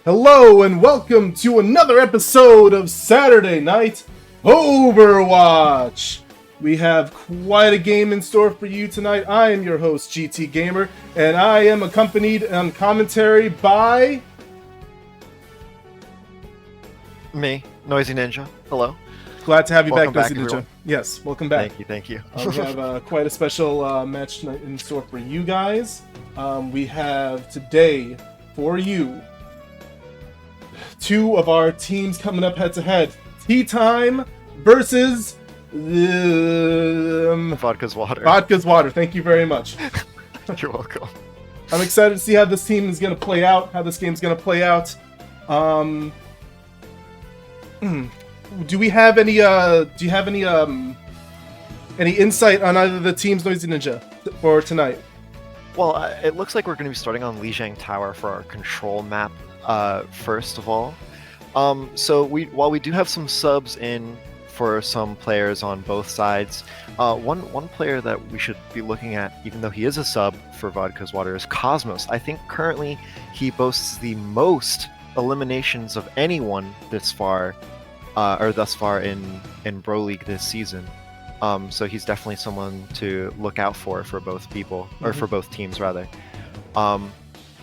Hello and welcome to another episode of Saturday Night Overwatch. We have quite a game in store for you tonight. I am your host, GT Gamer, and I am accompanied on commentary by... Me, Noisy Ninja. Hello. Glad to have you Welcome back, Noisy back, Ninja. everyone. Yes, welcome back. Thank you. We have quite a special match tonight in store for you guys. We have today, for you, two of our teams coming up head-to-head. Tea Time versus... Vodka's water. Vodka's water. Thank you very much. You're welcome. I'm excited to see how this team is going to play out, how this game's going to play out. Do we have any, do you have any insight on either of the teams, Noisy Ninja, for tonight? Well, it looks like we're going to be starting on Lijiang Tower for our control map, first of all. So while we do have some subs in for some players on both sides, one player that we should be looking at, even though he is a sub for Vodka's Water, is Cosmos. I think currently he boasts the most eliminations of anyone this far, or thus far in BroLeague this season. So he's definitely someone to look out for both people, or for both teams rather.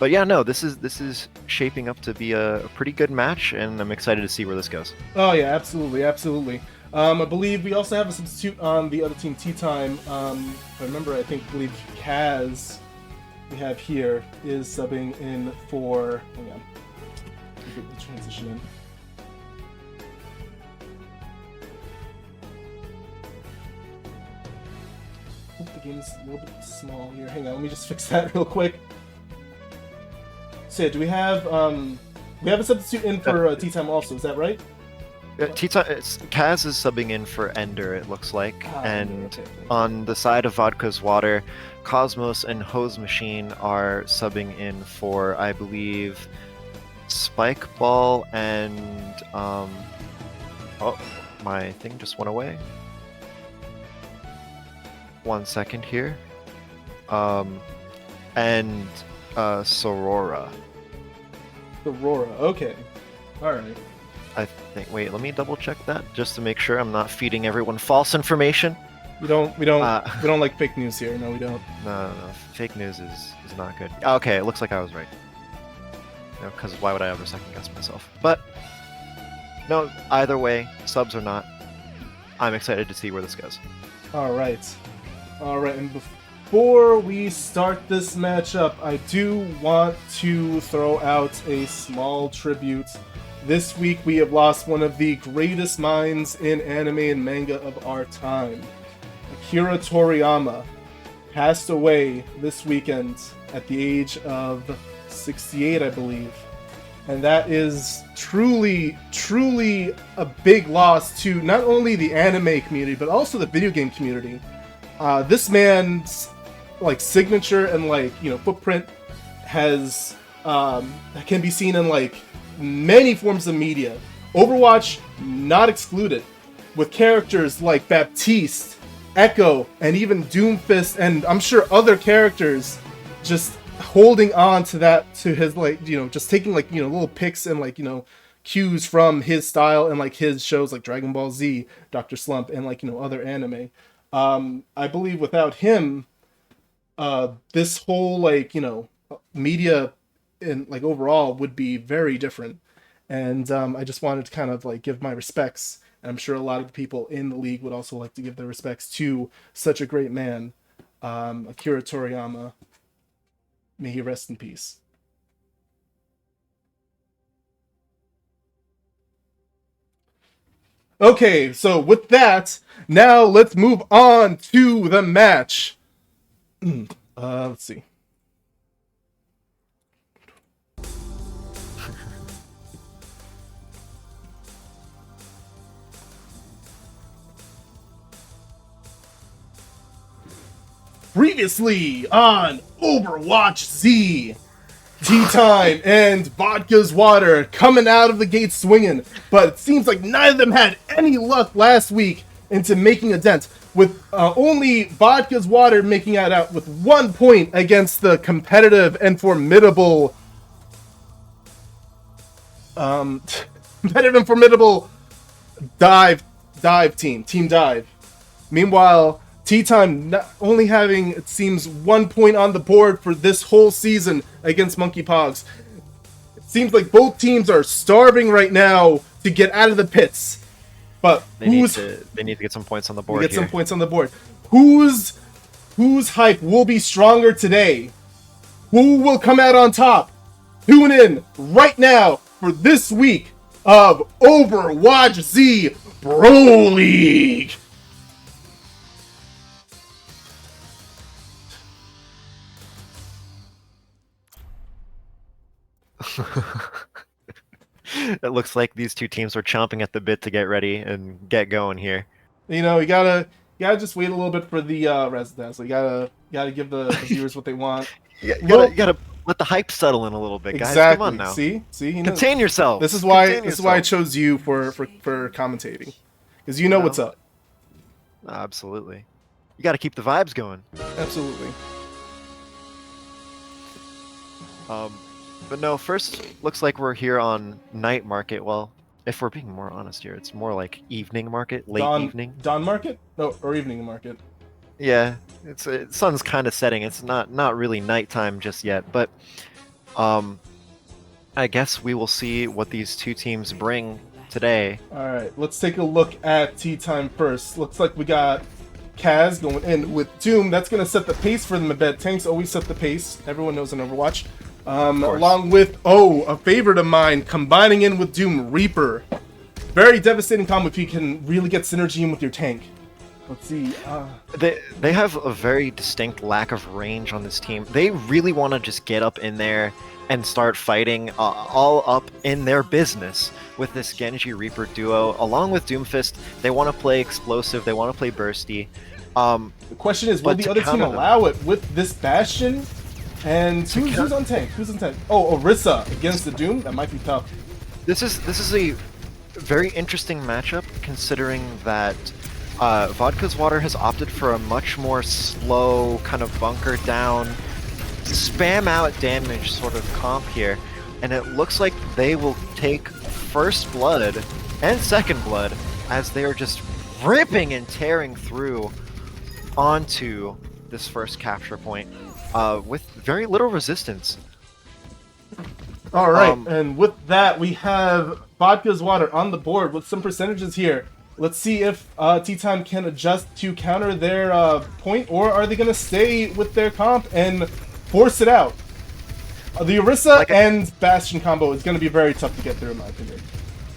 But yeah, no, this is shaping up to be a pretty good match, and I'm excited to see where this goes. Oh yeah, absolutely. I believe we also have a substitute on the other team, Tea Time. If I remember, I believe Kaz we have here is subbing in for. Hang on, get the transition in. I think the game's a little bit small here. Hang on, let me just fix that real quick. So yeah, do we have a substitute in for Tea Time also? Is that right? Kaz is subbing in for Ender, it looks like, and okay. on the side of Vodka's Water, Cosmos and Hose Machine are subbing in for, I believe, Spike Ball and oh, my thing just went away. 1 second here. And Sorora. Aurora. Okay. All right. I think. Wait, let me double check that just to make sure I'm not feeding everyone false information. We don't like fake news here. No, we don't. No. Fake news is not good. Okay, it looks like I was right. No, because why would I ever second guess myself? But no, either way, subs or not, I'm excited to see where this goes. All right. And before we start this matchup, I do want to throw out a small tribute. This week we have lost one of the greatest minds in anime and manga of our time. Akira Toriyama passed away this weekend at the age of 68, I believe. And that is truly a big loss to not only the anime community, but also the video game community. This man's signature and footprint has can be seen in many forms of media. Overwatch not excluded, with characters like Baptiste, Echo, and even Doomfist, and I'm sure other characters just holding on to his just taking little pics and cues from his style and his shows like Dragon Ball Z, Dr. Slump, and other anime. I believe without him, this whole media and overall would be very different. And I just wanted to kind of give my respects. And I'm sure a lot of the people in the league would also like to give their respects to such a great man, Akira Toriyama. May he rest in peace. Okay, so with that, now let's move on to the match. Let's see. Previously on Overwatch Z, Tea Time and Vodka's Water coming out of the gate swinging, but it seems like neither of them had any luck last week into making a dent, with only Vodka's Water making it out with 1 point against the competitive and formidable Better than formidable dive team dive. Meanwhile, Tea Time not only having, it seems, 1 point on the board for this whole season against Monkey Pogs. It seems like both teams are starving right now to get out of the pits. But they need to get some points on the board. Some points on the board. Whose hype will be stronger today? Who will come out on top? Tune in right now for this week of Overwatch Z BroLeague. It looks like these two teams are chomping at the bit to get ready and get going here. You know, you gotta just wait a little bit for the res dazzle. You gotta give the viewers what they want. You gotta let the hype settle in a little bit, guys. Exactly. Come on now. See, contain yourself. This is why I chose you for commentating, because you know what's up. Absolutely. You got to keep the vibes going. Absolutely. But no, first, looks like we're here on night market. Well, if we're being more honest here, it's more like evening market, late evening. Dawn market? No, or evening market. Yeah, sun's kind of setting. It's not really nighttime just yet, but I guess we will see what these two teams bring today. All right, let's take a look at Tea Time first. Looks like we got Kaz going in with Doom. That's going to set the pace for them a bit. Tanks always set the pace. Everyone knows in Overwatch. Along with, a favorite of mine, combining in with Doom, Reaper. Very devastating combo if you can really get synergy in with your tank. Let's see. They have a very distinct lack of range on this team. They really want to just get up in there and start fighting all up in their business with this Genji Reaper duo. Along with Doomfist, they want to play explosive, they want to play bursty. The question is, will the other team allow it with this Bastion? And who's on tank? Who's on tank? Oh, Orisa against the Doom? That might be tough. This is a very interesting matchup, considering that Vodka's Water has opted for a much more slow, kind of bunker down, spam out damage sort of comp here, and it looks like they will take first blood and second blood as they are just ripping and tearing through onto this first capture point with very little resistance. All right, and with that, we have Vodka's Water on the board with some percentages here. Let's see if Tea Time can adjust to counter their point, or are they going to stay with their comp and force it out? The Orisa and Bastion combo is going to be very tough to get through, in my opinion.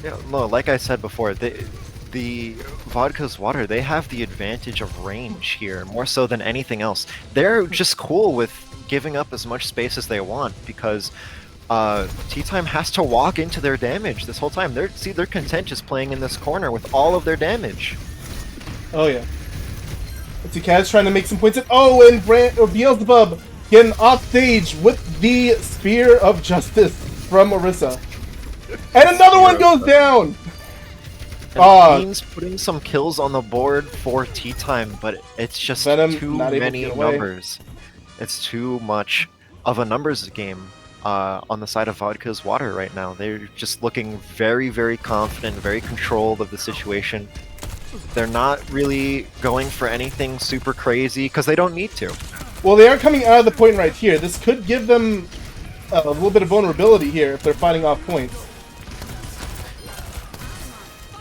Yeah, no, like I said before, the Vodka's Water, they have the advantage of range here, more so than anything else. They're just cool with giving up as much space as they want, because Tea Time has to walk into their damage this whole time. They're content just playing in this corner with all of their damage. Oh yeah. Let's see, Kaz trying to make some points. And Beelzebub getting off stage with the Spear of Justice from Orisa. And another one goes down! Team's putting some kills on the board for Tea Time, but it's just too many numbers. It's too much of a numbers game on the side of Vodka's Water right now. They're just looking very, very confident, very controlled of the situation. They're not really going for anything super crazy because they don't need to. Well, they are coming out of the point right here. This could give them a little bit of vulnerability here if they're fighting off points.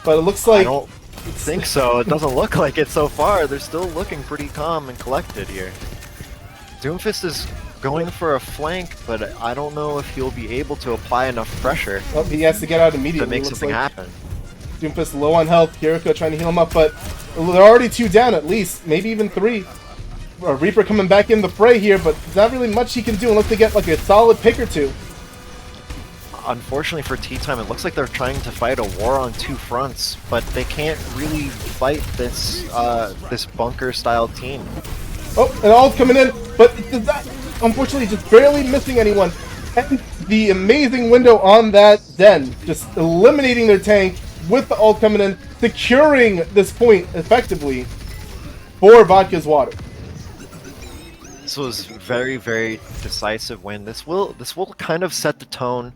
But it looks like... I don't think so. It doesn't look like it so far. They're still looking pretty calm and collected here. Doomfist is going for a flank, but I don't know if he'll be able to apply enough pressure. Well, he has to get out immediately. To make something happen. Doomfist low on health. Kiriko trying to heal him up, but they're already 2 down at least. Maybe even 3. Reaper coming back in the fray here, but there's not really much he can do unless they get like a solid pick or 2. Unfortunately for Tea Time, it looks like they're trying to fight a war on 2 fronts, but they can't really fight this this bunker-style team. Oh, and all's coming in, but that, unfortunately, just barely missing anyone. And the amazing window on that Zen, just eliminating their tank with the ult coming in, securing this point effectively for Vodka's Water. This was very, very decisive win. This will kind of set the tone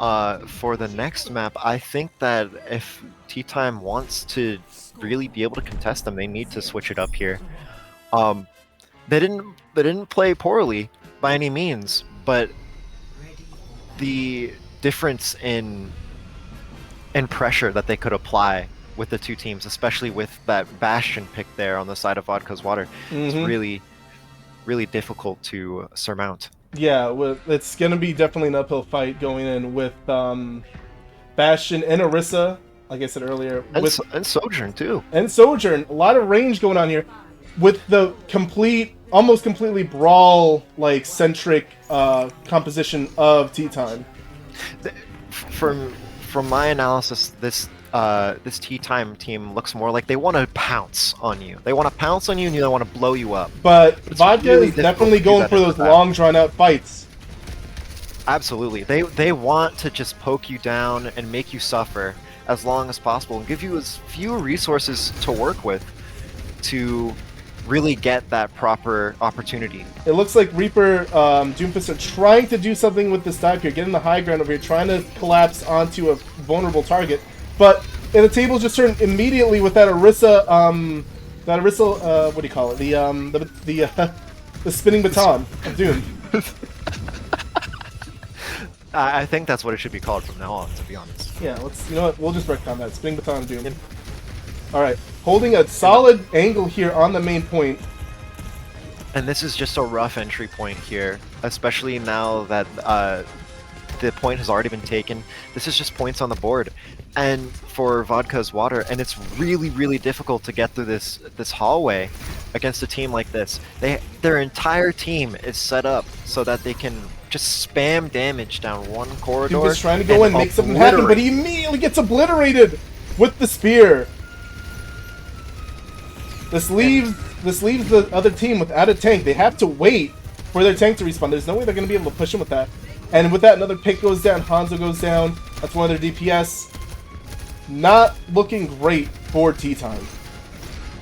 For the next map, I think that if Tea Time wants to really be able to contest them, they need to switch it up here. Um, they didn't play poorly by any means, but the difference in pressure that they could apply with the two teams, especially with that Bastion pick there on the side of Vodka's Water, is really, really difficult to surmount. Yeah, it's gonna be definitely an uphill fight going in with Bastion and Orisa, like I said earlier, And Sojourn too. And Sojourn. A lot of range going on here, with the almost completely brawl like centric composition of Tea Time. From my analysis, this Tea Time team looks more like they want to pounce on you. They want to pounce on you and they want to blow you up. But Vodka is definitely going for those long, drawn-out fights. Absolutely. They want to just poke you down and make you suffer as long as possible and give you as few resources to work with to really get that proper opportunity. It looks like Reaper, Doomfist are trying to do something with this dive here, getting the high ground over here, trying to collapse onto a vulnerable target. But the tables just turned immediately with that Orisa, what do you call it? The spinning baton of Doom. I think that's what it should be called from now on, to be honest. Yeah, you know what? We'll just retcon that. Spinning baton of Doom. All right, holding a solid angle here on the main point. And this is just a rough entry point here, especially now that the point has already been taken. This is just points on the board. And for Vodka's Water, and it's really, really difficult to get through this hallway against a team like this. Their entire team is set up so that they can just spam damage down one corridor. Dude is trying to go in, make something happen, but he immediately gets obliterated with the spear. This leaves the other team without a tank. They have to wait for their tank to respawn. There's no way they're going to be able to push him with that. And with that, another pick goes down. Hanzo goes down. That's one of their DPS. Not looking great for Tea Time.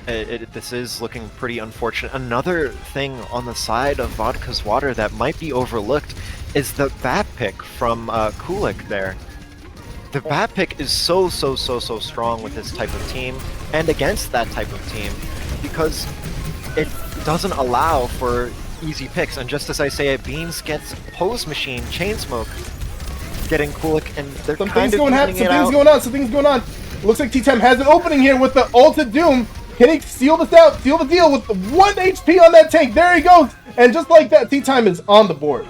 This is looking pretty unfortunate. Another thing on the side of Vodka's Water that might be overlooked is the bat pick from Kulik there. The bat pick is so strong with this type of team and against that type of team because it doesn't allow for easy picks. And just as I say it, Beans gets Pose Machine, Chain Smoke, getting Kulik, and they're kind of Something's going on. Looks like Tea Time has an opening here with the ulted Doom. Can he seal this out? Seal the deal with 1 HP on that tank. There he goes. And just like that, Tea Time is on the board.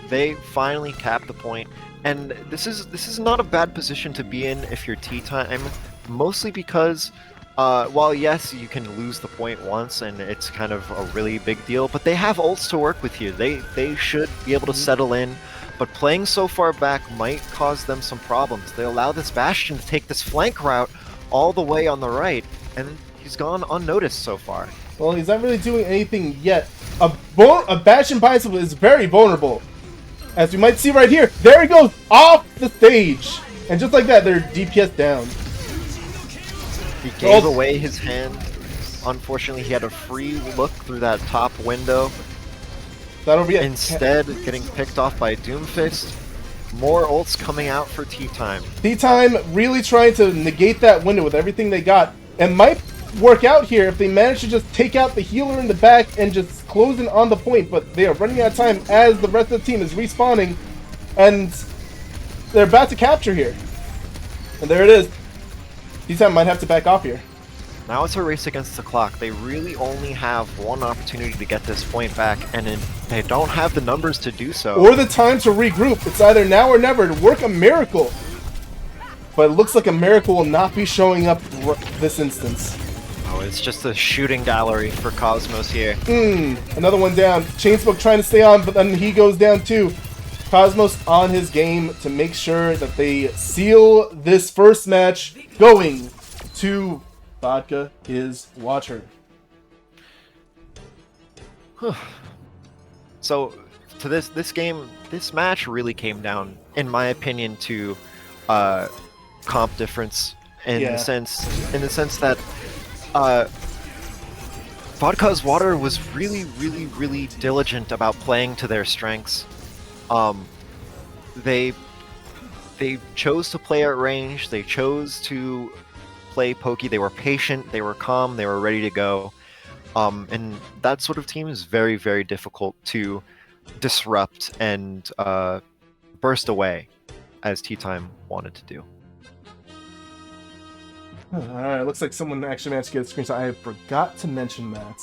They finally cap the point. And this is not a bad position to be in if you're Tea Time, mostly because, while yes, you can lose the point once and it's kind of a really big deal, but they have ults to work with here. They should be able to settle in, but playing so far back might cause them some problems. They allow this Bastion to take this flank route all the way on the right, and he's gone unnoticed so far. Well, he's not really doing anything yet. A Bastion by himself is very vulnerable. As we might see right here, there he goes, off the stage. And just like that, they're DPS down. He gave away his hand. Unfortunately, he had a free look through that top window. That'll be it. Instead, getting picked off by Doomfist. More ults coming out for Tea Time. Tea Time really trying to negate that window with everything they got. And might work out here if they manage to just take out the healer in the back and just close in on the point, but they are running out of time as the rest of the team is respawning and they're about to capture here. And there it is. Tea Time might have to back off here. Now it's a race against the clock. They really only have one opportunity to get this point back, and they don't have the numbers to do so. Or the time to regroup. It's either now or never to work a miracle. But it looks like a miracle will not be showing up this instance. Oh, it's just a shooting gallery for Cosmos here. Another one down. Chainsmoke trying to stay on, but then he goes down too. Cosmos on his game to make sure that they seal this first match, going to Vodka is Water. So, to this game, this match really came down, in my opinion, to comp difference in the sense that Vodka's Water was really diligent about playing to their strengths. They they chose to play at range. They chose to play pokey. They were patient. They were calm. They were ready to go. And that sort of team is very, very difficult to disrupt and burst away, as Tea Time wanted to do. Alright, looks like someone actually managed to get a screenshot. I forgot to mention that.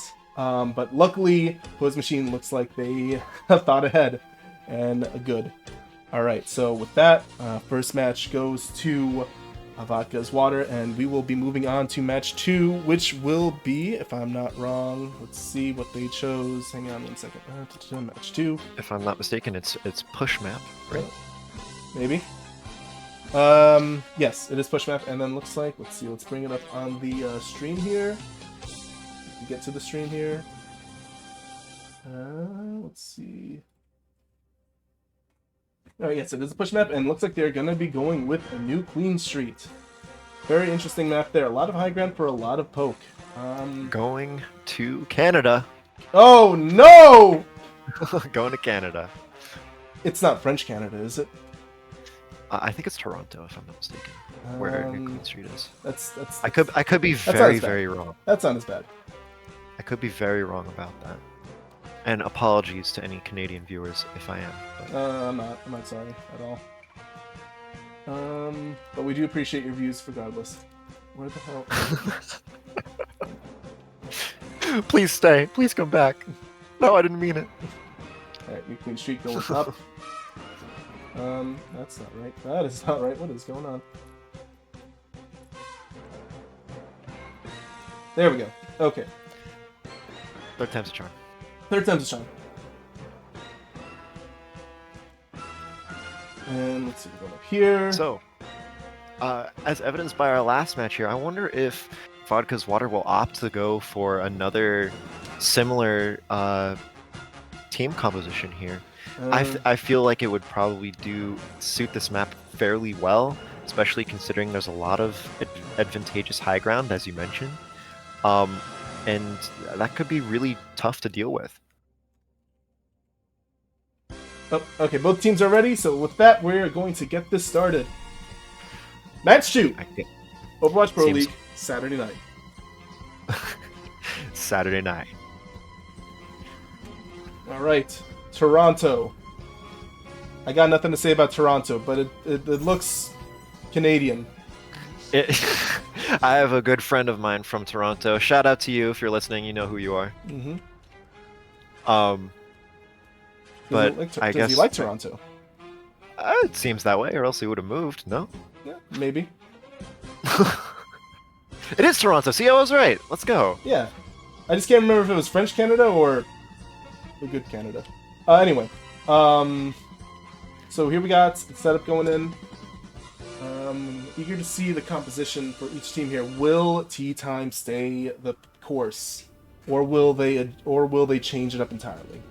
But luckily, Pose Machine looks like they thought ahead. And good. Alright, so with that, first match goes to Vodka's Water, and we will be moving on to match 2, which will be, if I'm not wrong, let's see what they chose. Hang on 1 second. Match 2. If I'm not mistaken, it's push map, right? Maybe. Yes, it is push map, and then looks like, let's bring it up on the stream here. Get to the stream here. Let's see. Oh yes, it is a push map, and looks like they're gonna be going with a new Queen Street. Very interesting map there. A lot of high ground for a lot of poke. Going to Canada. Oh no! Going to Canada. It's not French Canada, is it? I think it's Toronto, if I'm not mistaken, where New Queen Street is. That's I could be very wrong. That's not as bad. I could be very wrong about that. And apologies to any Canadian viewers if I am. But... I'm not sorry at all. But we do appreciate your views regardless. Where the hell? Please stay. Please come back. No, I didn't mean it. Alright, New Queen Street going up. That's not right. That is not right. What is going on? There we go. Okay. Third time's a charm. Third time's a charm. And let's see, we're going up here. So, as evidenced by our last match here, I wonder if Vodka's Water will opt to go for another similar team composition here. I feel like it would probably suit this map fairly well, especially considering there's a lot of advantageous high ground, as you mentioned. And that could be really tough to deal with. Oh, okay, both teams are ready, so with that, we're going to get this started. Match 2! Overwatch BroLeague, Saturday night. Saturday night. Alright, Toronto. I got nothing to say about Toronto, but it looks Canadian. I have a good friend of mine from Toronto. Shout out to you if you're listening. You know who you are. Mm-hmm. But I guess does he like Toronto? It seems that way, or else he would have moved. No. Yeah, maybe. It is Toronto. See, I was right. Let's go. Yeah, I just can't remember if it was French Canada or the good Canada. Anyway, so here we got setup going in. Eager to see the composition for each team here. Will Tea Time stay the course, or will they change it up entirely?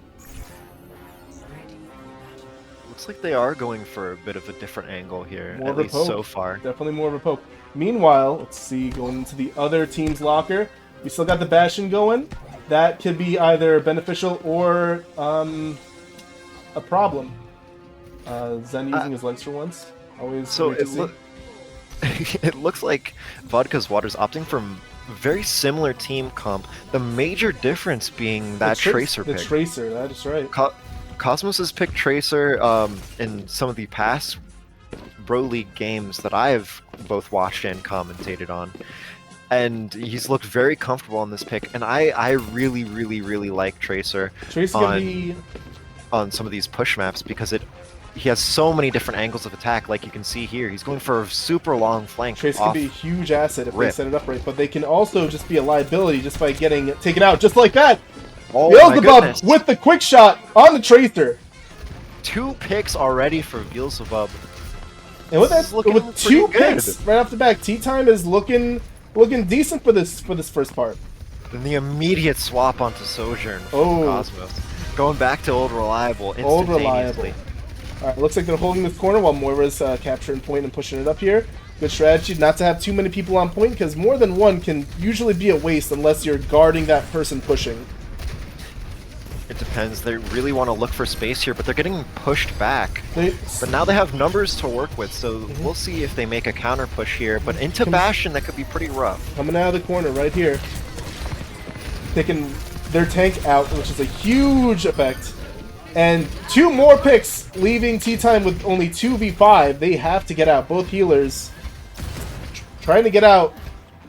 Looks like they are going for a bit of a different angle here, More at of a least poke. so far. Definitely more of a poke. Meanwhile, let's see, going into the other team's locker, we still got the Bastion going. That could be either beneficial or a problem. Zen using his legs for once. Always so great to see. It looks like Vodka's Water's opting for a very similar team comp. The major difference being that Tracer pick. The Tracer, that is right. Cosmos has picked Tracer in some of the past BroLeague games that I've both watched and commentated on. And he's looked very comfortable on this pick. And I really, really, really like Tracer on some of these push maps because he has so many different angles of attack, like you can see here. He's going for a super long flank. Tracer can be a huge asset if they set it up right, but they can also just be a liability just by getting taken out, just like that. Oh Beelzebub with the quick shot on the Tracer. 2 picks already for Beelzebub. And with 2 picks right off the back, Tea Time is looking decent for this first part. Then the immediate swap onto Sojourn from Cosmos. Going back to Old Reliable instantaneously. Old Reliable. Alright, looks like they're holding this corner while Moira's capturing point and pushing it up here. Good strategy not to have too many people on point, because more than one can usually be a waste unless you're guarding that person pushing. it depends. They really want to look for space here, but they're getting pushed back. They, But now they have numbers to work with, so we'll see if they make a counter push here. But into Bastion, that could be pretty rough. coming out of the corner right here. Taking their tank out, which is a huge effect. And 2 more picks, leaving Tea Time with only 2v5. They have to get out. Both healers trying to get out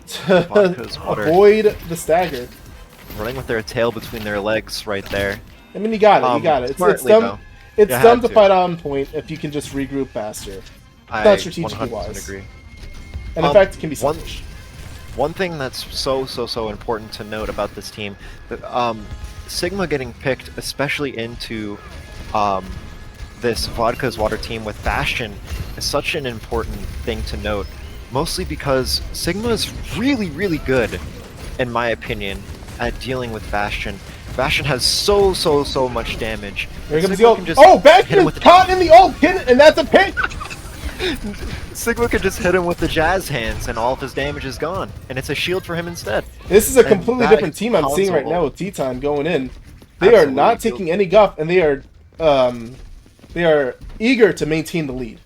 to avoid the stagger. Running with their tail between their legs right there. I mean, you got it. You got it. It's dumb. It's dumb to fight on point if you can just regroup faster. Not strategically wise. Agree. And in fact, it can be selfish. One thing that's so important to note about this team, that Sigma getting picked, especially into this Vodka's Water team with Bastion, is such an important thing to note. Mostly because Sigma is really good, in my opinion, at dealing with Bastion. Bastion has so much damage. Here comes the ult. Oh, Bastion is caught in the ult, and that's a pick! Sigma could just hit him with the jazz hands and all of his damage is gone. And it's a shield for him instead. This is a completely different team I'm seeing right now with Tea Time going in. They are not taking any guff, and they are eager to maintain the lead.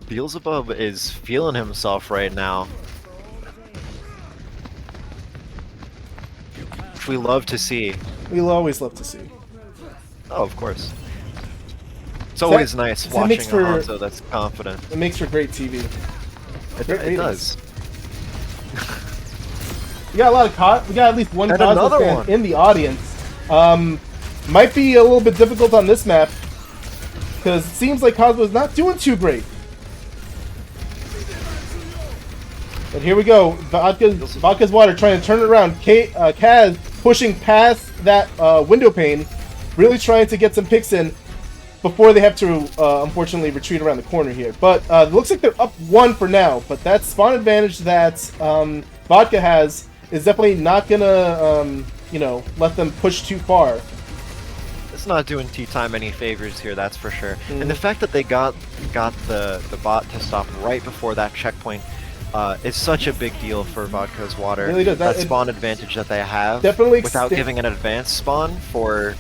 Beelzebub is feeling himself right now. Which we love to see. We'll always love to see. Oh, of course. It's always nice watching a Hanzo that's confident. It makes for great TV. It does. We got a lot of we got at least one Cosmo fan in the audience. Might be a little bit difficult on this map because it seems like Cosmo's not doing too great. But here we go. Vodka's Water trying to turn it around. Kaz pushing past that window pane, really trying to get some picks in before they have to, unfortunately, retreat around the corner here. But it looks like they're up 1 for now. But that spawn advantage that Vodka has is definitely not going to, you know, let them push too far. It's not doing Tea Time any favors here, that's for sure. And the fact that they got the bot to stop right before that checkpoint is such a big deal for Vodka's Water. Really does. That spawn advantage that they have definitely without giving an advanced spawn for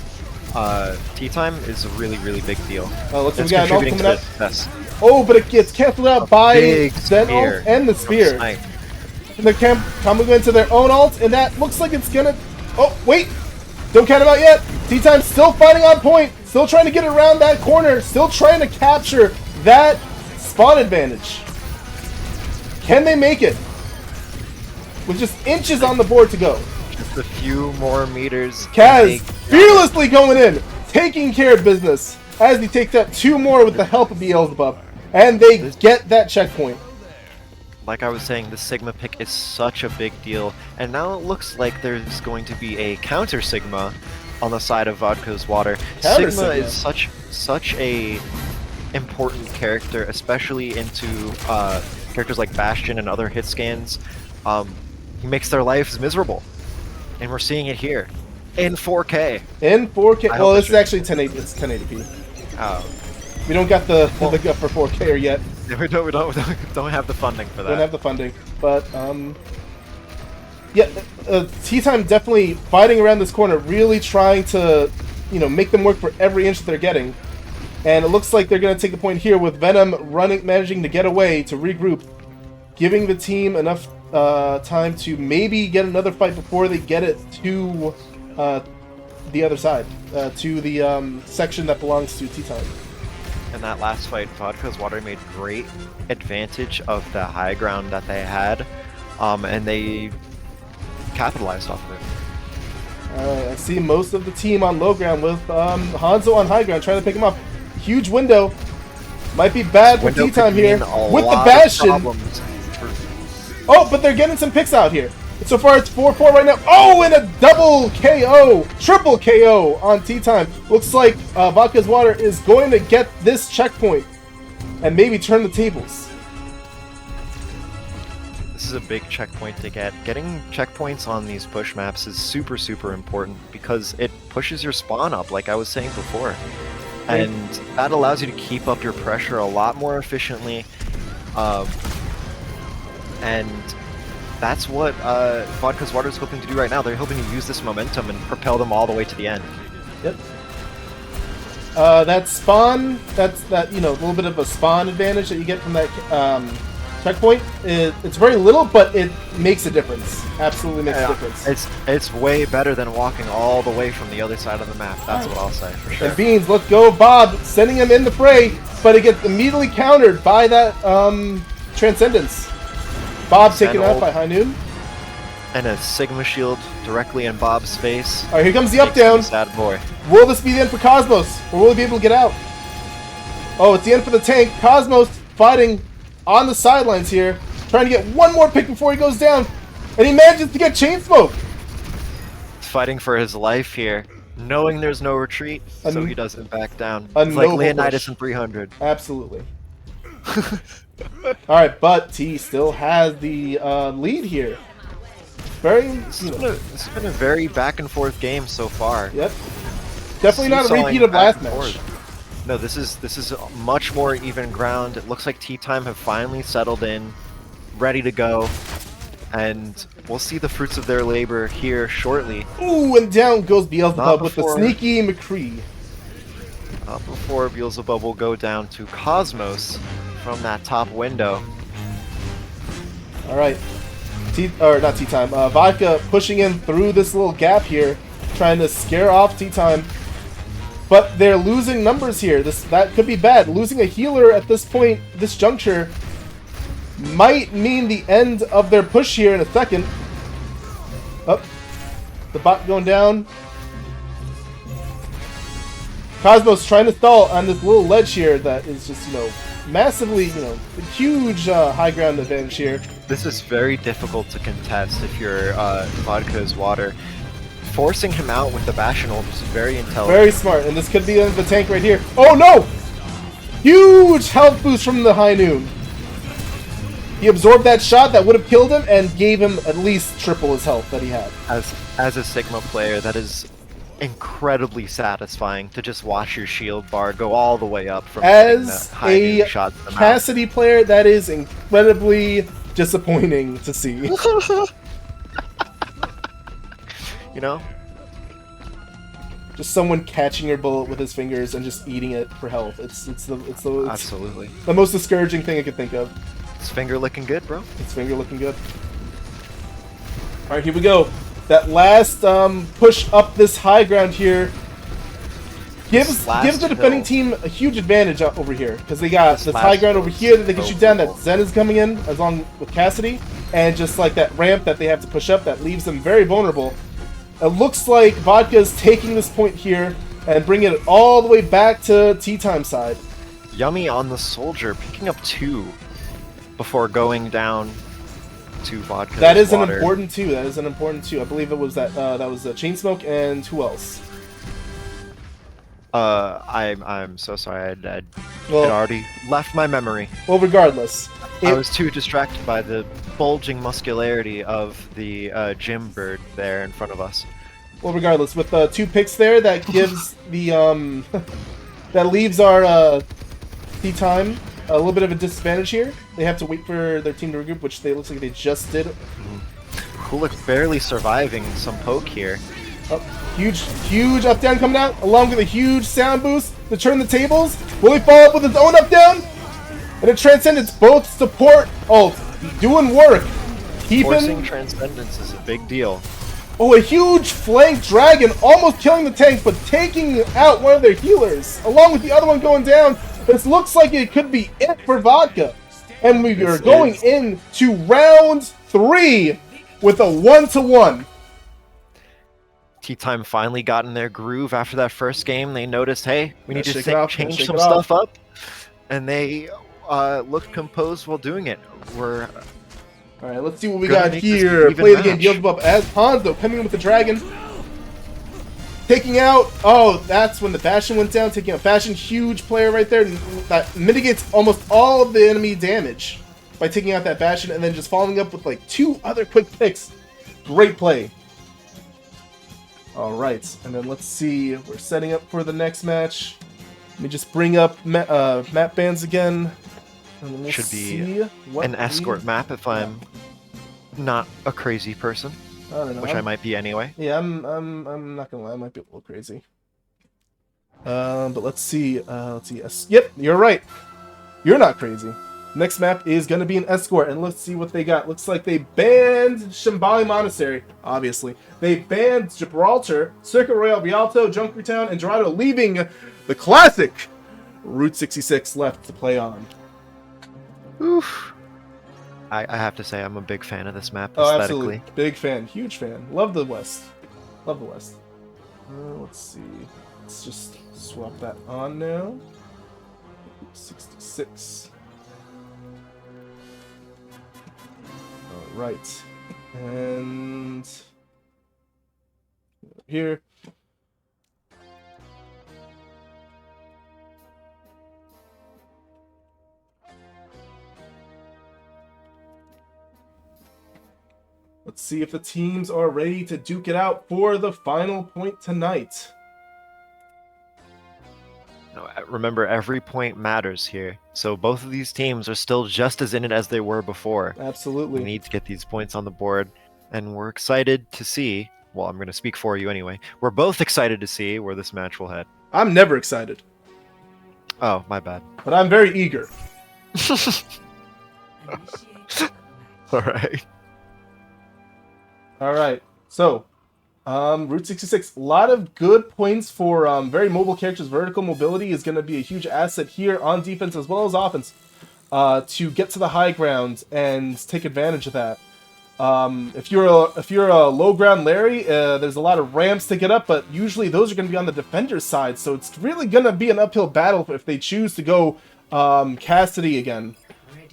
Tea Time is a really big deal. Looks like we got an ult coming out. Oh, but it gets canceled out by Sentinel and the spear. And they're coming into their own ult, and that looks like it's gonna... Oh, wait! Don't count him out yet! Tea Time still fighting on point, still trying to get around that corner, still trying to capture that spawn advantage. Can they make it? With just inches on the board to go. Just a few more meters. Kaz fearlessly going in, taking care of business as he takes out 2 more with the help of Beelzebub. And they get that checkpoint. Like I was saying, the Sigma pick is such a big deal. And now it looks like there's going to be a counter Sigma on the side of Vodka's Water. Sigma is such a important character, especially into characters like Bastion and other hit scans. He makes their lives miserable. And we're seeing it here. In 4K. In 4K. Well, this is actually 1080. It's 1080p. Oh. We don't got the gut for 4K yet. We don't have the funding for that. Don't have the funding. But, yeah, Tea Time definitely fighting around this corner, really trying to, you know, make them work for every inch that they're getting. And it looks like they're going to take the point here with Venom managing to get away, to regroup, giving the team enough time to maybe get another fight before they get it to the other side, to the section that belongs to Tea Time. In that last fight, Vodka's Water made great advantage of the high ground that they had, and they capitalized off of it. I see most of the team on low ground with Hanzo on high ground trying to pick him up. Huge window. Might be bad for Tea Time here with the Bastion. Oh, but they're getting some picks out here. So far it's 4-4 right now. Oh, and a double KO, triple KO on Tea Time. Looks like Vodka's Water is going to get this checkpoint and maybe turn the tables. This is a big checkpoint to get. Getting checkpoints on these push maps is super important because it pushes your spawn up, like I was saying before. And that allows you to keep up your pressure a lot more efficiently. And that's what Vodka's Water is hoping to do right now. They're hoping to use this momentum and propel them all the way to the end. Yep. That spawn, a little bit of a spawn advantage that you get from that checkpoint. It's very little, but it makes a difference. Absolutely makes a difference. It's way better than walking all the way from the other side of the map. That's what I'll say for sure. And Beans, let's go, Bob, sending him in the fray, but it gets immediately countered by that Transcendence. Bob taken out by High Noon. And a Sigma shield directly in Bob's face. Alright, here comes the up down. Sad boy. Will this be the end for Cosmos? Or will he be able to get out? Oh, it's the end for the tank. Cosmos fighting on the sidelines here. Trying to get one more pick before he goes down. And he manages to get chain smoke. Fighting for his life here. Knowing there's no retreat, so he doesn't back down. A it's like noble Leonidas push. in 300. Absolutely. Alright, but T still has the lead here. This has been a very back and forth game so far. Yep. Definitely not a repeat of last match. No, this is much more even ground. It looks like Tea Time have finally settled in, ready to go, and we'll see the fruits of their labor here shortly. Ooh, and down goes Beelzebub with the sneaky McCree. Not before Beelzebub will go down to Cosmos from that top window. Alright. Not Tea Time. Vodka pushing in through this little gap here, trying to scare off Tea Time. But they're losing numbers here. That could be bad. Losing a healer at this point, this juncture, might mean the end of their push here in a second. Oh, the bot going down. Cosmos trying to stall on this little ledge here that is just, massively, a huge high ground advantage here. This is very difficult to contest if you're Vodka's Water. Forcing him out with the Bastion ult is very intelligent. Very smart, and this could be the tank right here. Oh no! Huge health boost from the High Noon. He absorbed that shot that would have killed him and gave him at least triple his health that he had. As a Sigma player, that is incredibly satisfying to just watch your shield bar go all the way up from as a shot Cassidy player, that is incredibly disappointing to see. Just someone catching your bullet with his fingers and just eating it for health. It's absolutely the most discouraging thing I could think of. It's finger looking good, bro. It's finger looking good. All right, here we go. That last push up this high ground here gives the defending team a huge advantage over here because they got this high ground over here that they can shoot down. That Zen is coming in along with Cassidy, and just like that ramp that they have to push up that leaves them very vulnerable. It looks like Vodka is taking this point here and bringing it all the way back to Tea Time side. Yummy on the Soldier, picking up 2 before going down to Vodka. That is an important 2. That is an important 2. I believe it was that was Chainsmoke and who else? I'm so sorry. It already left my memory. Well, regardless, I was too distracted by the bulging muscularity of the gym bird there in front of us. Well, regardless, with 2 picks there, that gives the that leaves our Tea Time a little bit of a disadvantage here. They have to wait for their team to regroup, which looks like they just did. Kulik barely surviving some poke here. Oh, huge up down coming out, along with a huge sound boost to turn the tables. Will he follow up with his own up down? And a Transcendence, both support ult, doing work. Forcing Transcendence is a big deal. Oh, a huge flank dragon, almost killing the tank, but taking out one of their healers, along with the other one going down. This looks like it could be it for Vodka. And we are going into round 3 with a 1-1. Tea Time finally got in their groove after that first game. They noticed, hey, we need to change some stuff up. And they looked composed while doing it. Alright, let's see what we got here. Play the game, Beelzebub as Hanzo, coming in with the dragon. Taking out, that's when the Bastion went down. Taking out Bastion, huge player right there. That mitigates almost all of the enemy damage by taking out that Bastion and then just following up with like 2 other quick picks. Great play. Alright, and then let's see. We're setting up for the next match. Let me just bring up map bands again. Should be an escort map if I'm not a crazy person, I don't know. which I might be anyway. Yeah, I'm not gonna lie. I might be a little crazy. But let's see. Yep, you're right. You're not crazy. Next map is gonna be an escort, and let's see what they got. Looks like they banned Shambali Monastery. Obviously, they banned Gibraltar, Circuit Royale, Rialto, Junkertown, and Dorado, leaving the classic Route 66 left to play on. Oof. I have to say, I'm a big fan of this map Oh, aesthetically. absolutely. Big fan. Huge fan. Love the West. Love the West. Let's see. Let's just swap that on now. 66. Alright. And here. Let's see if the teams are ready to duke it out for the final point tonight. Remember, every point matters here. So both of these teams are still just as in it as they were before. Absolutely. We need to get these points on the board, and we're excited to see, well, I'm going to speak for you anyway, we're both excited to see where this match will head. I'm never excited. Oh, my bad. But I'm very eager. Alright. Alright, so, Route 66, a lot of good points for very mobile characters. Vertical mobility is going to be a huge asset here on defense as well as offense to get to the high ground and take advantage of that. If you're a low ground Larry, there's a lot of ramps to get up, but usually those are going to be on the defender's side, so it's really going to be an uphill battle if they choose to go Cassidy again.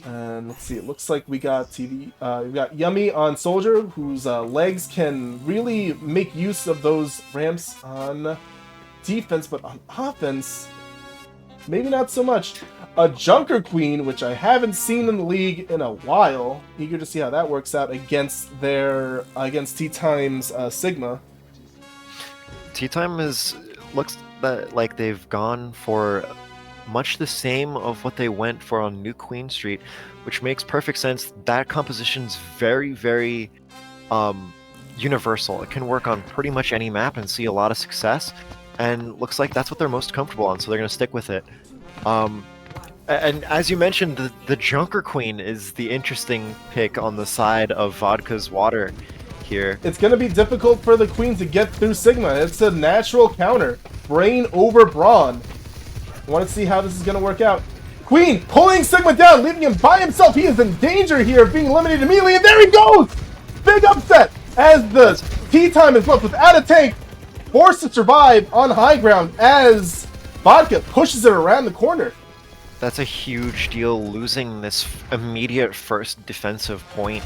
And let's see, it looks like we got we got Yummy on Soldier, whose legs can really make use of those ramps on defense, but on offense, maybe not so much. A Junker Queen, which I haven't seen in the league in a while. Eager to see how that works out against against Tea Time's Sigma. Tea Time looks like they've gone for much the same of what they went for on New Queen Street, which makes perfect sense. That composition's very, very universal. It can work on pretty much any map and see a lot of success, and looks like that's what they're most comfortable on, so they're going to stick with it. And as you mentioned, the Junker Queen is the interesting pick on the side of Vodka's Water here. It's going to be difficult for the Queen to get through Sigma. It's a natural counter. Brain over Brawn. I want to see how this is going to work out. Queen pulling Sigma down, leaving him by himself. He is in danger here of being eliminated immediately, and there he goes! Big upset as the Tea Time is left without a tank, forced to survive on high ground as Vodka pushes it around the corner. That's a huge deal, losing this immediate first defensive point.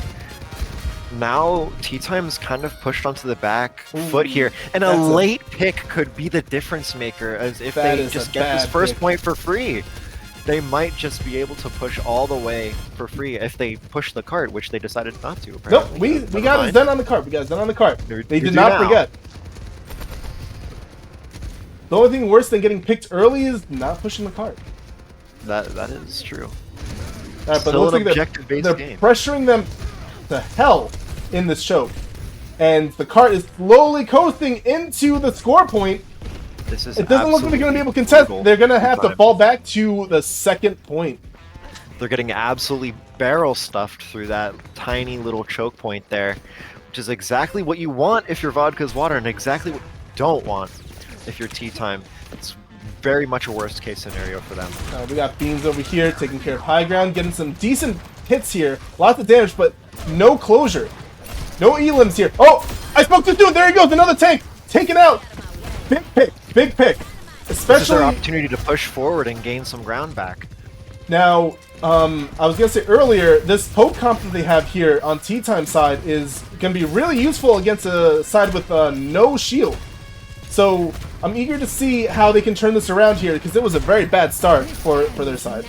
Now, Tea Time's kind of pushed onto the back foot here, and a late pick could be the difference maker, as if they just get this first point for free. They might just be able to push all the way for free if they push the cart, which they decided not to. Apparently. Nope, we got it done on the cart. We got it done on the cart. They did not forget. The only thing worse than getting picked early is not pushing the cart. That is true. All right, but Still it looks an like objective-based game. Pressuring them to hell in this choke, and the cart is slowly coasting into the score point. This is it doesn't look like they're going to be able to contest. They're going to have to fall back to the second point. They're getting absolutely barrel stuffed through that tiny little choke point there, which is exactly what you want if you're Vodka's Water, and exactly what you don't want if you're Tea Time. It's very much a worst case scenario for them. We got Beans over here taking care of high ground, getting some decent hits here. Lots of damage, but no closure. No elims here. Oh, I spoke to dude. There he goes. Another tank taken out. Big pick. Big pick. Especially this is their opportunity to push forward and gain some ground back. Now, I was going to say earlier, this poke comp that they have here on Tea Time side is going to be really useful against a side with no shield. So I'm eager to see how they can turn this around here, because it was a very bad start for their side.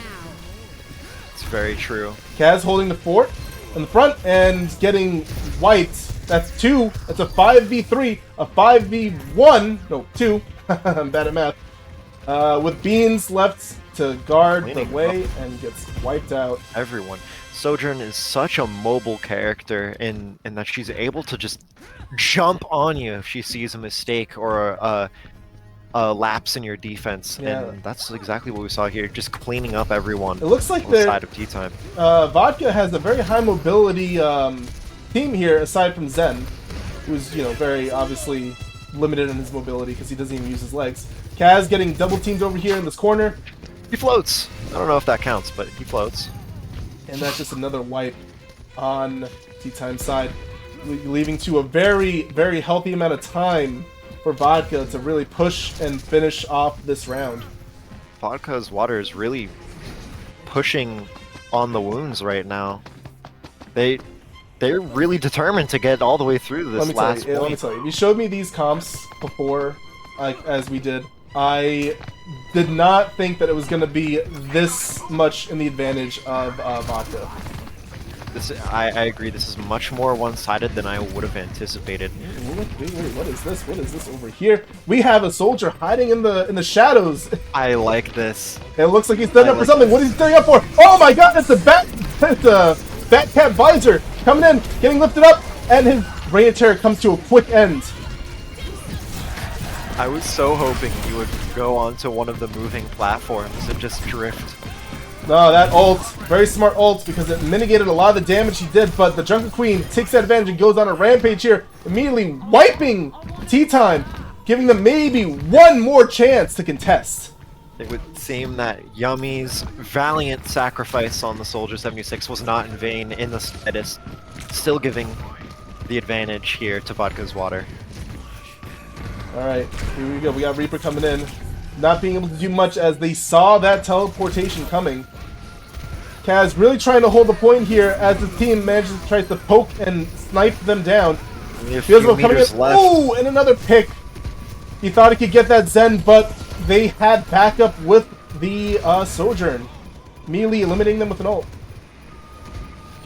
It's very true. Kaz holding the fort in the front and getting wiped. That's 2. That's a 5v3, a 5v1, no, 2. I'm bad at math. With Beans left to guard the way and gets wiped out. Everyone. Sojourn is such a mobile character in that she's able to just jump on you if she sees a mistake or a lapse in your defense, Yeah. and that's exactly what we saw here, just cleaning up everyone. It looks like on the side of Tea Time. Vodka has a very high mobility team here, aside from Zen, who's very obviously limited in his mobility because he doesn't even use his legs. Kaz getting double teamed over here in this corner. He floats. I don't know if that counts, but he floats. And that's just another wipe on Tea Time's side, leaving to a very, very healthy amount of time for Vodka to really push and finish off this round. Vodka's water is really pushing on the wounds right now. They're really determined to get all the way through this last point. Let me tell you, if you showed me these comps before, like as we did, I did not think that it was going to be this much in the advantage of Vodka. I agree. This is much more one-sided than I would have anticipated. Wait, what is this? What is this over here? We have a soldier hiding in the shadows. I like this. It looks like he's standing up for something. What is he standing up for? Oh my God! It's a bat cat visor coming in, getting lifted up, and his reign of terror comes to a quick end. I was so hoping you would go onto one of the moving platforms and just drift. No, that ult, very smart ult, because it mitigated a lot of the damage he did, but the Junker Queen takes that advantage and goes on a rampage here, immediately wiping Tea Time, giving them maybe one more chance to contest. It would seem that Yummy's valiant sacrifice on the Soldier 76 was not in vain in the slightest, still giving the advantage here to Vodka's water. Alright, here we go. We got Reaper coming in. Not being able to do much as they saw that teleportation coming. Kaz really trying to hold the point here as the team manages to try to poke and snipe them down. Feels like coming in. Ooh, and another pick. He thought he could get that Zen, but they had backup with the Sojourn. Immediately eliminating them with an ult.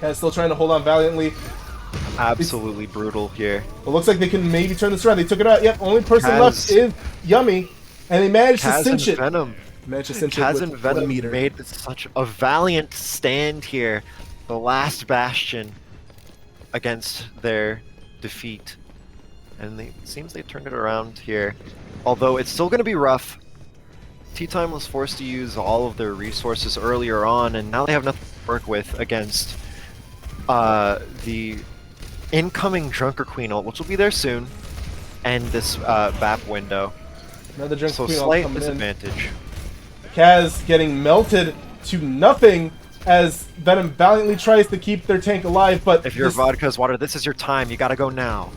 Kaz still trying to hold on valiantly. Absolutely brutal here. It looks like they can maybe turn this around. They took it out. Yep, only person left is Yummy. And they managed to cinch it. Venom. Kaz and Venom made such a valiant stand here. The last bastion against their defeat. And it seems they turned it around here. Although it's still going to be rough. Tea Time was forced to use all of their resources earlier on, and now they have nothing to work with against the incoming Drunker Queen ult, which will be there soon, and this BAP window. Another Drunker so Queen ult slight coming disadvantage. Kaz getting melted to nothing as Venom valiantly tries to keep their tank alive, but if you're Vodka's water, this is your time. You gotta go now.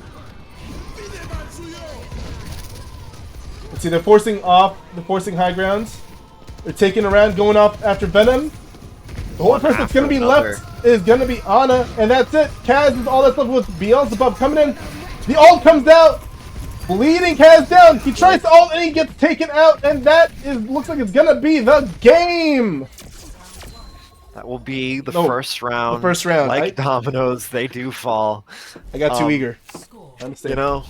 Let's see, they're forcing high grounds. They're taking around, going off after Venom. The only person that's going to be left is going to be Ana, and that's it. Kaz is all that's left with Beelzebub coming in. The ult comes out, bleeding Kaz down. He tries to ult and he gets taken out, and that looks like it's going to be the game. That will be the first round. The first round. Like dominoes, they do fall. I got too eager. You know,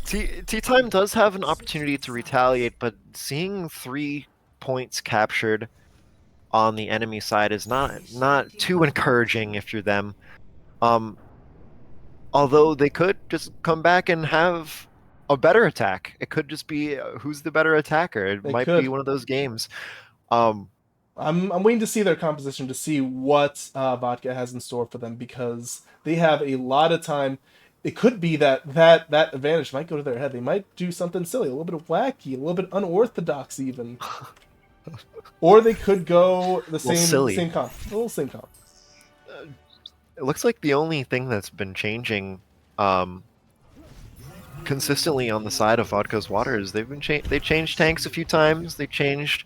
Tea Time does have an opportunity to retaliate, but seeing 3 points captured on the enemy side is not too encouraging if you're them. Although they could just come back and have a better attack. It could just be who's the better attacker. It might be one of those games. I'm waiting to see their composition to see what Vodka has in store for them, because they have a lot of time. It could be that advantage might go to their head. They might do something silly, a little bit of wacky, a little bit unorthodox even. Or they could go the same comp. A little same comp. It looks like the only thing that's been changing consistently on the side of Vodka's water is they changed tanks a few times. They changed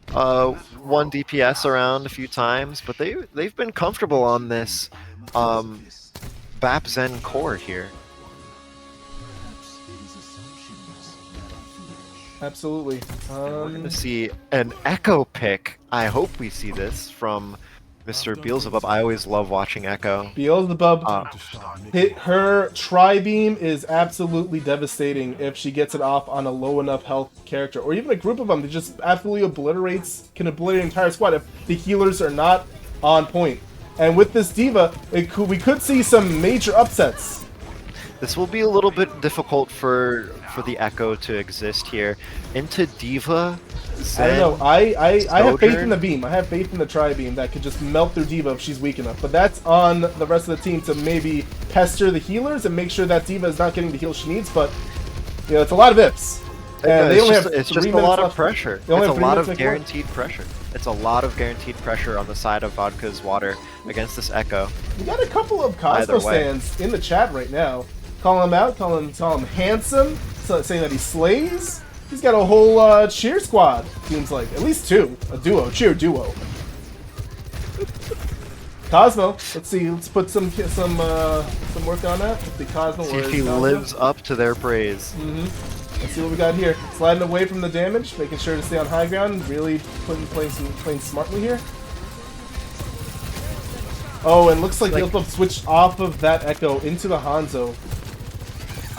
one DPS around a few times, but they've been comfortable on this BAP Zen core here. Absolutely. We're going to see an Echo pick. I hope we see this from Mr. Beelzebub. I always love watching Echo. Beelzebub, her Tri-Beam is absolutely devastating if she gets it off on a low enough health character, or even a group of them that just absolutely can obliterate an entire squad if the healers are not on point. And with this D.Va, we could see some major upsets. This will be a little bit difficult for the Echo to exist here. Into D.Va, Zen, I don't know. I have faith in Sojourn. the beam. I have faith in the tri-beam that could just melt through D.Va if she's weak enough. But that's on the rest of the team to maybe pester the healers and make sure that D.Va is not getting the heal she needs. But you know, it's a lot of ifs. And they only have It's 3 just a minutes lot of left. pressure. They only It's a have 3 lot minutes of to make work. guaranteed pressure. It's a lot of guaranteed pressure on the side of Vodka's water against this Echo. We got a couple of Either Cosmo way. stands in the chat right now. Calling him out, calling him handsome, saying that he slays. He's got a whole cheer squad, seems like. At least 2. A duo, cheer duo. Cosmo, let's see, let's put some work on that. Let's see, Cosmo, See where if is he Cosmo? lives up to their praise. Let's see what we got here. Sliding away from the damage, making sure to stay on high ground, really playing smartly here. Oh, and looks like he'll have switched off of that Echo into the Hanzo.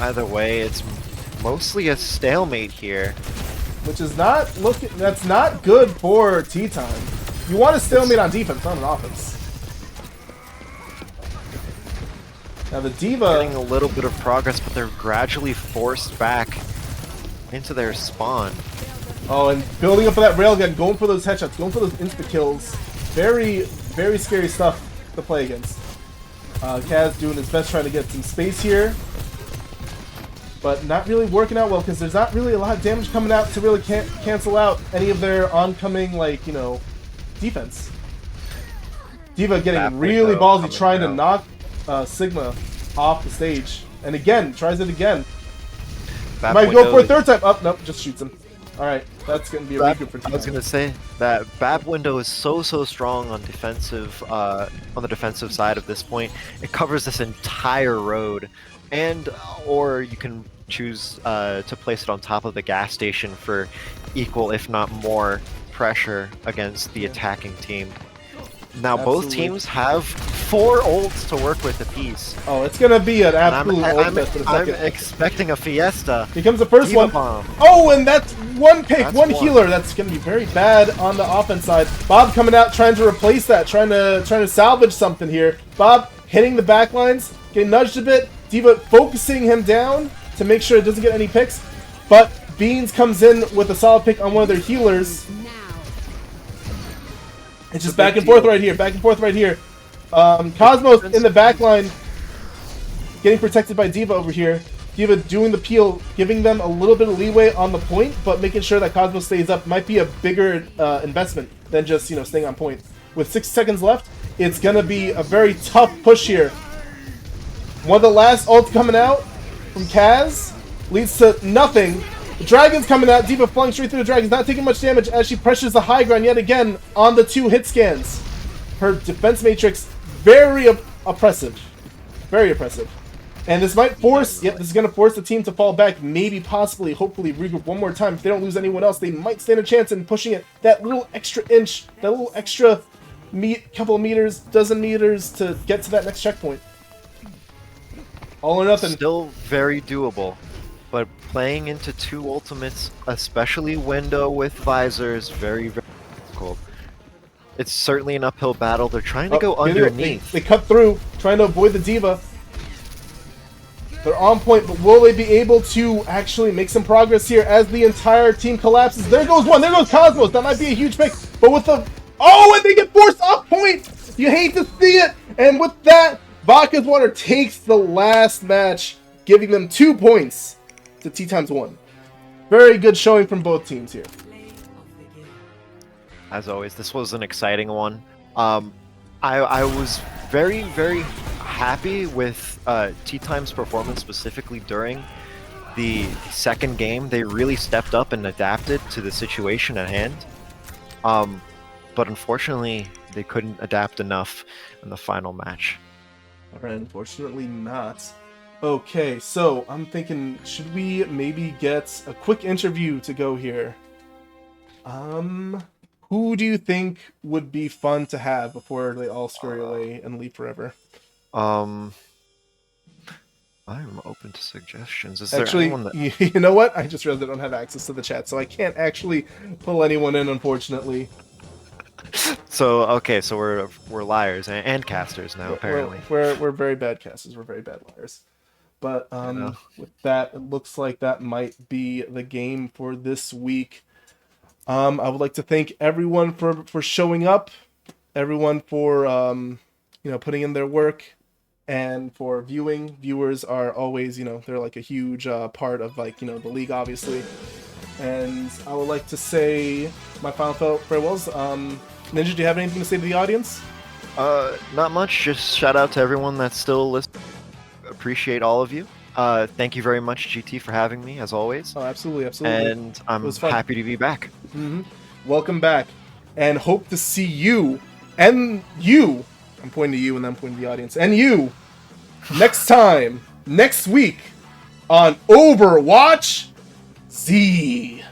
Either way, it's mostly a stalemate here. Which is that's not good for tea time. You want to stalemate on defense, not on offense. Now the D.Va Getting a little bit of progress, but they're gradually forced back into their spawn. Oh, and building up for that railgun, going for those headshots, going for those insta-kills. Very, very scary stuff to play against. Kaz doing his best trying to get some space here. But not really working out well, because there's not really a lot of damage coming out to really cancel out any of their oncoming, like, you know, defense. D.Va getting really ballsy, trying to knock Sigma off the stage. And again, tries it again. Might go for a third time. Oh, nope, just shoots him. Alright, that's going to be a regroup for I was going to say that BAP window is so strong on defensive, on the defensive side of this point. It covers this entire road, and or you can choose to place it on top of the gas station for equal, if not more, pressure against the attacking team. Now both teams have 4 ults to work with apiece. Oh, it's gonna be an absolute ult fest for the I'm second. expecting a fiesta. Here comes the first D.Va one. bomb. Oh, and that's one pick, That's one one. healer. That's gonna be very bad on the offense side. Bob coming out trying to replace that, trying to salvage something here. Bob hitting the back lines, getting nudged a bit. D.Va focusing him down to make sure it doesn't get any picks. But Beans comes in with a solid pick on one of their healers. It's just back and forth right here, back and forth right here. Cosmos in the back line, getting protected by D.Va over here. D.Va doing the peel, giving them a little bit of leeway on the point, but making sure that Cosmos stays up might be a bigger investment than just, you know, staying on point. With 6 seconds left, it's gonna be a very tough push here. One of the last ults coming out from Kaz leads to nothing. The Dragon's coming out. D.Va flying straight through the Dragons, not taking much damage as she pressures the high ground yet again on the 2 hit scans. Her defense matrix, very oppressive. Very oppressive. And this might force, yep, this is going to force the team to fall back, maybe, possibly, hopefully regroup one more time. If they don't lose anyone else, they might stand a chance in pushing it that little extra inch, that little extra couple of meters, dozen meters to get to that next checkpoint. All or nothing. Still very doable, but playing into 2 ultimates, especially window with visors, very difficult. It's certainly an uphill battle. They're trying to go underneath. They cut through, trying to avoid the D.Va. They're on point, but will they be able to actually make some progress here as the entire team collapses? There goes one. There goes Cosmos. That might be a huge pick. But with the... Oh, and they get forced off point! You hate to see it! And with that, Vodka's Water takes the last match, giving them 2 points to T×1. Very good showing from both teams here. As always, this was an exciting one. I was very happy with T-Time's performance, specifically during the second game. They really stepped up and adapted to the situation at hand. But unfortunately, they couldn't adapt enough in the final match. Alright, unfortunately not. Okay, so I'm thinking, should we maybe get a quick interview to go here? Who do you think would be fun to have before they all scurry away and leave forever? I'm open to suggestions. Is Actually, there anyone that... you know what? I just realized I don't have access to the chat, so I can't actually pull anyone in, unfortunately. So okay, so we're liars and casters now apparently. We're very bad casters. We're very bad liars. But Yeah. with that, it looks like that might be the game for this week. I would like to thank everyone for showing up, everyone for putting in their work, and for viewing. Viewers are always they're like a huge part of like the league, obviously. And I would like to say my final farewells. Ninja, do you have anything to say to the audience? Not much. Just shout out to everyone that's still listening. Appreciate all of you. Thank you very much, GT, for having me as always. Oh, absolutely, absolutely. And I'm happy to be back. Welcome back, and hope to see you and you. I'm pointing to you, and then I'm pointing to the audience, and you next time, next week on Overwatch Z.